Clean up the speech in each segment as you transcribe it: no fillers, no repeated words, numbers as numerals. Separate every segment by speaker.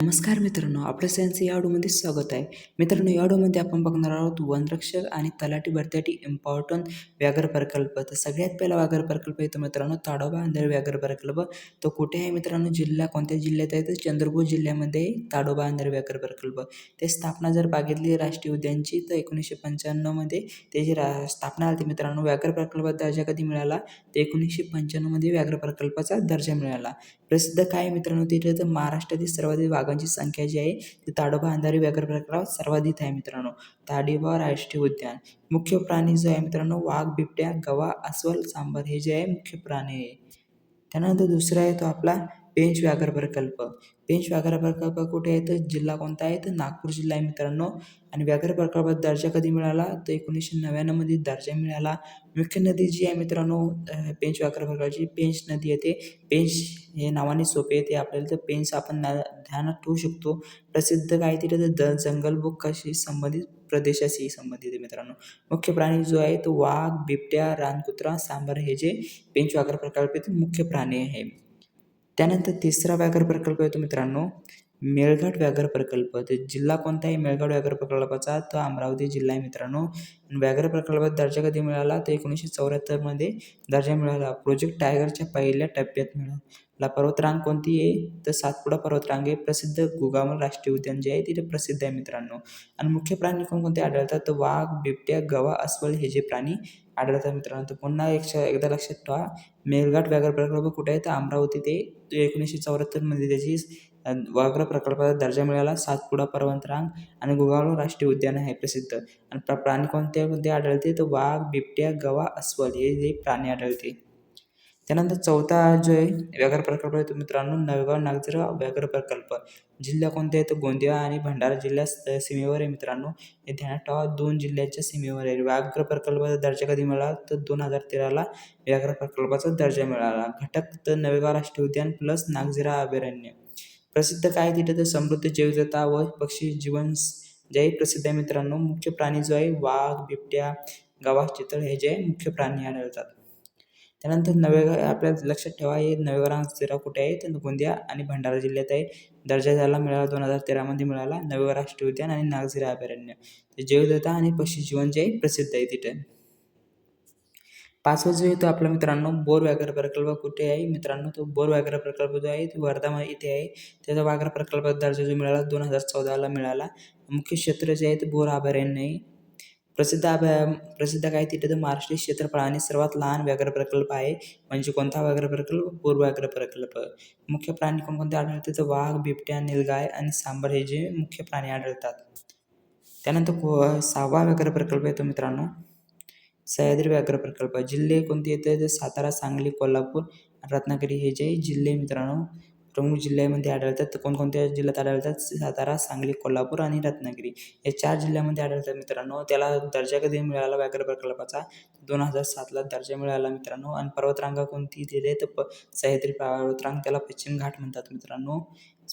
Speaker 1: नमस्कार मित्रांनो, आपल्या सायन्स या ऑडिओमध्ये स्वागत आहे. मित्रांनो, या ऑडिओमध्ये आपण बघणार आहोत वनरक्षक आणि तलाठी भरतीसाठी इम्पॉर्टंट व्याघ्र प्रकल्प. तर सगळ्यात पहिला व्याघ्र प्रकल्प येतो मित्रांनो ताडोबा अंधारी व्याघ्र प्रकल्प. तो कुठे आहे मित्रांनो? जिल्हा कोणत्या जिल्ह्यात आहे? तर चंद्रपूर जिल्ह्यामध्ये ताडोबा अंधारी व्याघ्र प्रकल्प. ते स्थापना जर बघितली राष्ट्रीय उद्यानची तर 1995 मध्ये त्याची स्थापना झाली मित्रांनो. व्याघ्र प्रकल्पाचा दर्जा कधी मिळाला? तर 1995 मध्ये व्याघ्र प्रकल्पाचा दर्जा मिळाला. प्रसिद्ध काय आहे मित्रांनो तिथे? तर महाराष्ट्रातील सर्वाधिक वाघांची संख्या जी आहे ती ताडोबा अंधारी व्याघ्र प्रकल्पात सर्वाधिक आहे मित्रांनो. ताडोबा राष्ट्रीय उद्यान. मुख्य प्राणी जो आहे मित्रांनो वाघ, बिबट्या, गवा, अस्वल, सांबर हे जे आहे मुख्य प्राणी आहे. त्यानंतर दुसरा आहे तो आपला पेंच व्याघ्र प्रकल्प. पेंच व्याघ्र प्रकल्प कुठे आहे? तर जिल्हा कोणता आहे? तर नागपूर जिल्हा आहे मित्रांनो. आणि व्याघ्र प्रकल्पात दर्जा कधी मिळाला? तर 1999 मध्ये दर्जा मिळाला. मुख्य नदी जी आहे मित्रांनो पेंच व्याघ्र प्रकल्पाची पेंच नदी येते. पेंच हे नावाने सोपे येते आपल्याला, तर पेंच आपण ध्यानात ठेवू शकतो. प्रसिद्ध काय तिथे तर जंगल बुक कशी संबंधित प्रदेशाशी संबंधित आहे मित्रांनो. मुख्य प्राणी जो आहे तो वाघ, बिबट्या, रानकुत्रा, सांबर हे जे पेंच व्याघ्र प्रकल्पातील मुख्य प्राणी आहे. त्यानंतर तिसरा व्याघ्र प्रकल्प येतो मित्रांनो मेळघाट व्याघ्र प्रकल्प. तर जिल्हा कोणता आहे मेळघाट व्याघ्र प्रकल्पाचा? तर अमरावती जिल्हा आहे मित्रांनो. व्याघ्र प्रकल्पात दर्जा कधी मिळाला? तर 1974 मध्ये दर्जा मिळाला. प्रोजेक्ट टायगरच्या पहिल्या टप्प्यात मिळाला. पर्वतरांग कोणती आहे? तर सातपुडा पर्वतरांग आहे. प्रसिद्ध गुगामल राष्ट्रीय उद्यान जे आहे तिथे प्रसिद्ध आहे मित्रांनो. आणि मुख्य प्राणी कोणकोणते आढळतात? तर वाघ, बिबट्या, गवा, अस्वल हे जे प्राणी आढळतात मित्रांनो. तर पुन्हा एकदा लक्षात ठेवा मेळघाट व्याघ्र प्रकल्प कुठे आहे? तर अमरावती ते 1974 मध्ये त्याची व्याघ्र प्रकल्पाचा दर्जा मिळाला. सातपुडा पर्वतरांग आणि गुगामल राष्ट्रीय उद्यान आहे प्रसिद्ध. आणि प्राणी कोणते कोणते आढळते? तर वाघ, बिबट्या, गवा, अस्वल हे जे प्राणी आढळते. त्यानंतर चौथा जो आहे व्याघ्र प्रकल्प आहे तो मित्रांनो नवेगाव नागझिरा व्याघ्र प्रकल्प. जिल्हा कोणते आहे? तर गोंदिया आणि भंडारा जिल्ह्यात सीमेवर आहे मित्रांनो. हे ध्यानात ठेवा 2 जिल्ह्याच्या सीमेवर आहे. व्याघ्र प्रकल्पाचा दर्जा कधी मिळाला? तर 2013ला व्याघ्र प्रकल्पाचा दर्जा मिळाला. घटक तर नवेगाव राष्ट्रीय उद्यान प्लस नागझिरा अभयारण्य. प्रसिद्ध काय तिथे? तर समृद्ध जैवविविधता व पक्षी जीवन जे प्रसिद्ध आहे मित्रांनो. मुख्य प्राणी जो आहे वाघ, बिबट्या, गवा, चितळ हे जे मुख्य प्राणी आढळतात. त्यानंतर आपल्याला लक्षात ठेवा हे नवेगाव नागझिरा कुठे आहे? तर गोंदिया आणि भंडारा जिल्ह्यात आहे. दर्जा झाला मिळाला 2013 मध्ये मिळाला. नवेगाव राष्ट्रीय उद्यान आणि नागझिरा अभयारण्य. जैवविविधता आणि पक्षी जीवन जे प्रसिद्ध आहे तिथे. पाचवा जो आहे तो आपला मित्रांनो बोर व्याघ्र प्रकल्प कुठे आहे मित्रांनो? तो बोर व्याघ्र प्रकल्प जो आहे तो वर्धा इथे आहे. त्याचा व्याघ्र प्रकल्पाचा दर्जा जो मिळाला 2014ला मिळाला. मुख्य क्षेत्र जे आहे ते बोर अभयारण्य आहे. प्रसिद्ध काय तिथे तर महाराष्ट्रीय क्षेत्रफळ आणि सर्वात लहान व्याघ्र प्रकल्प आहे. म्हणजे कोणता व्याघ्र प्रकल्प? बोर व्याघ्र प्रकल्प. मुख्य प्राणी कोणकोणते आढळते? तर वाघ, बिबट्या, नीलगाय आणि सांबर हे जे मुख्य प्राणी आढळतात. त्यानंतर 6वा व्याघ्र प्रकल्प येतो मित्रांनो सह्याद्री व्याघ्र प्रकल्प. जिल्हे कोणते येते? तर सातारा, सांगली, कोल्हापूर, रत्नागिरी हे जे जिल्हे मित्रांनो प्रमुख जिल्ह्यामध्ये आढळतात. तर कोणकोणत्या जिल्ह्यात आढळतात? सातारा, सांगली, कोल्हापूर आणि रत्नागिरी हे 4 जिल्ह्यामध्ये आढळतात मित्रांनो. त्याला दर्जा कधी मिळाला व्याघ्र प्रकल्पाचा? 2007ला दर्जा मिळाला मित्रांनो. आणि पर्वतरांगा कोणती तिथे? तर सह्याद्री पर्वतरांग त्याला पश्चिम घाट म्हणतात मित्रांनो.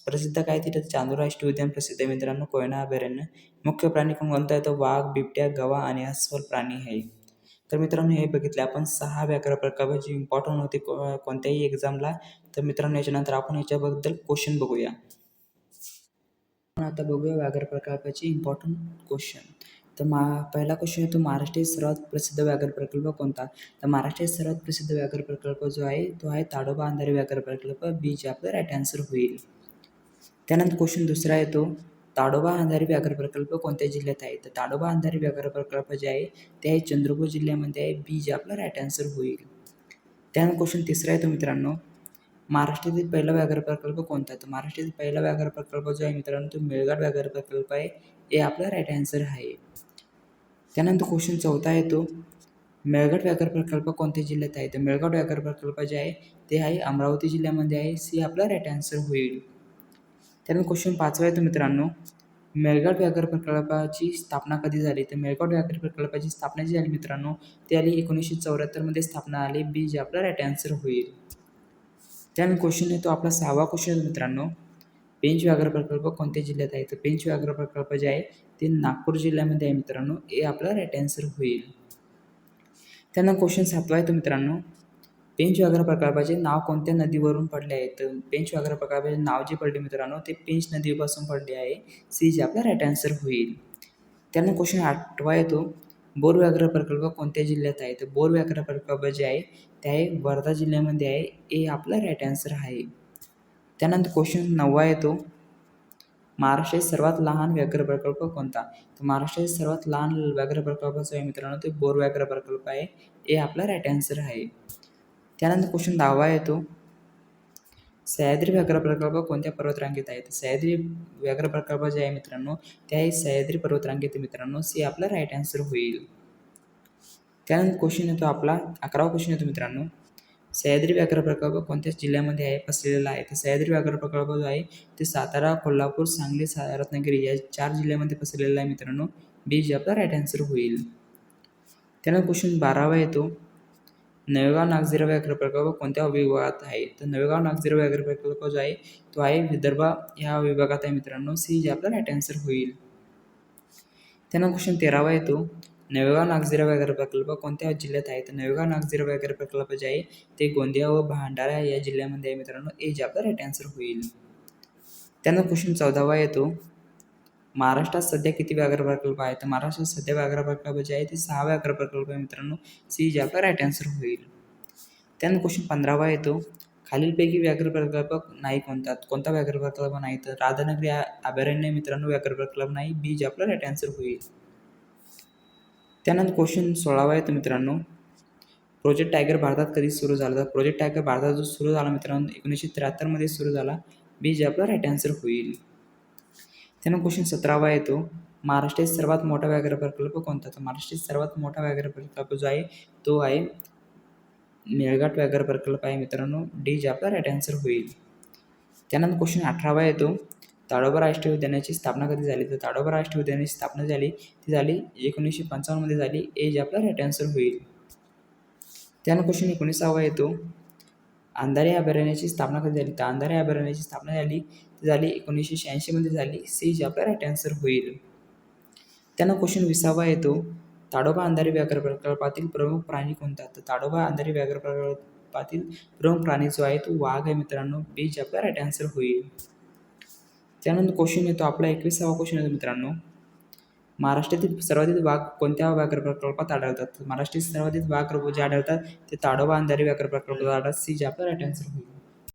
Speaker 1: प्रसिद्ध काय तिथे? चांदूर राष्ट्रीय उद्यान प्रसिद्ध आहे मित्रांनो. कोयना अभयारण्य. मुख्य प्राणी कोणता आहे? तर वाघ, बिबट्या, गवा आणि अस्वल प्राणी आहे. तर मित्रांनो हे बघितले आपण 6 व्याघ्र प्रकल्प जे इम्पॉर्टंट होते कोणत्याही एक्झामला. तर मित्रांनो याच्यानंतर आपण याच्याबद्दल क्वेश्चन बघूया. आता बघूया व्याघ्र प्रकल्पाचे इम्पॉर्टंट क्वेश्चन. तर पहिला क्वेश्चन येतो महाराष्ट्रातील सर्वात प्रसिद्ध व्याघ्र प्रकल्प कोणता? तर महाराष्ट्रातील सर्वात प्रसिद्ध व्याघ्र प्रकल्प जो आहे तो आहे ताडोबा अंधारी व्याघ्र प्रकल्प. बी जे आपलं राईट आन्सर होईल. त्यानंतर क्वेश्चन दुसरा येतो ताडोबा अंधारी व्याघ्र प्रकल्प कोणत्या जिल्ह्यात आहे? तर ताडोबा अंधारी व्याघ्र प्रकल्प जे आहे ते आहे चंद्रपूर जिल्ह्यामध्ये आहे. बी जे आपलं राईट आन्सर होईल. त्यानंतर क्वेश्चन तिसरा येतो मित्रांनो महाराष्ट्रातील पहिला व्याघ्र प्रकल्प कोणता? तर महाराष्ट्रातील पहिला व्याघ्र प्रकल्प जो आहे मित्रांनो तो मेळघाट व्याघ्र प्रकल्प आहे. हे आपला राईट आन्सर आहे. त्यानंतर क्वेश्चन चौथा येतो मेळघाट व्याघ्र प्रकल्प कोणत्या जिल्ह्यात आहे? तर मेळघाट व्याघ्र प्रकल्प जे आहे ते आहे अमरावती जिल्ह्यामध्ये आहे. सी आपला राईट आन्सर होईल. त्यानंतर क्वेश्चन पाचवा येतो मित्रांनो मेळघाट व्याघ्र प्रकल्पाची स्थापना कधी झाली? तर मेळघाट व्याघ्र प्रकल्पाची स्थापना जी झाली मित्रांनो ती आली 1974 मध्ये स्थापना आली. बी जे आपला राईट आन्सर होईल. त्यानंतर क्वेश्चन येतो आपला 6वा क्वेश्चन येतो मित्रांनो पेंच व्याघ्र प्रकल्प कोणत्या जिल्ह्यात आहे? तर पेंच व्याघ्र प्रकल्प जे आहे ते नागपूर जिल्ह्यामध्ये आहे मित्रांनो. हे आपला राईट आन्सर होईल. त्यानंतर क्वेश्चन 7वा येतो मित्रांनो पेंच व्याघ्र प्रकल्पाचे नाव कोणत्या नदीवरून पडले आहे? तर पेंच व्याघ्र प्रकल्पाचे नाव जे पडले मित्रांनो ते पेंच नदीपासून पडले आहे. सी जे आपला राईट आन्सर होईल. त्यानंतर क्वेश्चन 8वा येतो, बोर व्याघ्र प्रकल्प कोणत्या जिल्ह्यात आहे? तर बोर व्याघ्र प्रकल्प जे आहे ते आहे वर्धा जिल्ह्यामध्ये आहे. ए आपला राईट आन्सर आहे. त्यानंतर क्वेश्चन 9वा येतो, महाराष्ट्रातील सर्वात लहान व्याघ्र प्रकल्प कोणता? तर महाराष्ट्रातील सर्वात लहान व्याघ्र प्रकल्प जो आहे मित्रांनो ते बोर व्याघ्र प्रकल्प आहे. ए आपला राईट आन्सर आहे. त्यानंतर क्वेश्चन 10वा येतो, सह्याद्री व्याघ्र प्रकल्प कोणत्या पर्वतरांगेत आहे? तर सह्याद्री व्याघ्र प्रकल्प जे आहे मित्रांनो ते आहे सह्याद्री पर्वतरांगेत मित्रांनो. सी आपला राईट आन्सर होईल. त्यानंतर क्वेश्चन येतो आपला 11वा क्वेश्चन येतो मित्रांनो, सह्याद्री व्याघ्र प्रकल्प कोणत्या जिल्ह्यामध्ये आहे पसरलेला आहे? तर सह्याद्री व्याघ्र प्रकल्प जो आहे ते सातारा, कोल्हापूर, सांगली, रत्नागिरी या 4 जिल्ह्यामध्ये पसरलेला आहे मित्रांनो. बी जे आपला राईट आन्सर होईल. त्यानंतर क्वेश्चन 12वा येतो, नवेगाव नागझिरा व्याघ्र प्रकल्प कोणत्या विभागात आहे? तर नवेगाव नागझिरा व्याघ्र प्रकल्प जो आहे तो आहे विदर्भ ह्या विभागात आहे मित्रांनो. सी जे आपला राईट आन्सर होईल. त्यानंतर क्वेश्चन 13वा येतो, नवेगाव नागझिरा व्याघ्र प्रकल्प कोणत्या जिल्ह्यात आहे? तर नवेगाव नागझिरा व्याघ्र प्रकल्प जे आहे ते गोंदिया व भंडारा या जिल्ह्यामध्ये आहे मित्रांनो. ए जे आपला राईट आन्सर होईल. त्यानंतर क्वेश्चन 14वा येतो, महाराष्ट्रात सध्या किती व्याघ्र प्रकल्प आहेत? तर महाराष्ट्रात सध्या व्याघ्र प्रकल्प जे आहे ते 6 व्याघ्र प्रकल्प आहे मित्रांनो. सी जे आपला राईट आन्सर होईल. त्यानंतर क्वेश्चन 15वा येतो, खालीलपैकी व्याघ्र प्रकल्प नाही कोणता? कोणता व्याघ्र प्रकल्प नाही? तर राधानगरी अभयारण्य मित्रांनो व्याघ्र प्रकल्प नाही. बी जे आपला राईट आन्सर होईल. त्यानंतर क्वेश्चन 16वा येतो मित्रांनो, प्रोजेक्ट टायगर भारतात कधी सुरू झाला? तर प्रोजेक्ट टायगर भारतात जो सुरू झाला मित्रांनो 1973 मध्ये सुरू झाला. बी जे आपला राईट आन्सर होईल. त्यानंतर क्वेश्चन 17वा येतो, महाराष्ट्रातील सर्वात मोठा व्याघ्र प्रकल्प कोणता? तर महाराष्ट्रातील सर्वात मोठा व्याघ्र प्रकल्प जो आहे तो आहे मेळघाट व्याघ्र प्रकल्प आहे मित्रांनो. डी जे आपला राईट आन्सर होईल. त्यानंतर क्वेश्चन 18वा येतो, ताडोबा राष्ट्रीय उद्यानाची स्थापना कधी झाली? तर ताडोबा राष्ट्रीय उद्यानाची स्थापना झाली ती झाली 1955 मध्ये झाली. ए जे आपला राईट आन्सर होईल. त्यानंतर क्वेश्चन 19वा येतो, अंधारी अभयारण्याची स्थापना कधी झाली? तर अंधारी अभयारण्याची स्थापना झाली ती झाली 1986 मध्ये झाली. सी जे आपला राईट आन्सर होईल. त्यानंतर क्वेश्चन 20वा येतो, ताडोबा अंधारी व्याघ्र प्रकल्पातील प्रमुख प्राणी कोणता? तर ताडोबा अंधारी व्याघ्र प्रकल्पातील प्रमुख प्राणी जो आहे तो वाघ आहे मित्रांनो. बी जे आपला राईट आन्सर होईल. त्यानंतर क्वेश्चन येतो आपला 21वा क्वेश्चन येतो मित्रांनो, महाराष्ट्रातील सर्वाधिक वाघ कोणत्या व्याघ्र प्रकल्पात आढळतात? महाराष्ट्रातील सर्वाधिक वाघ जे आढळतात ते ताडोबा अंधारी व्याघ्र प्रकल्पात आढळतात. सी जे आपला राईट आन्सर होईल.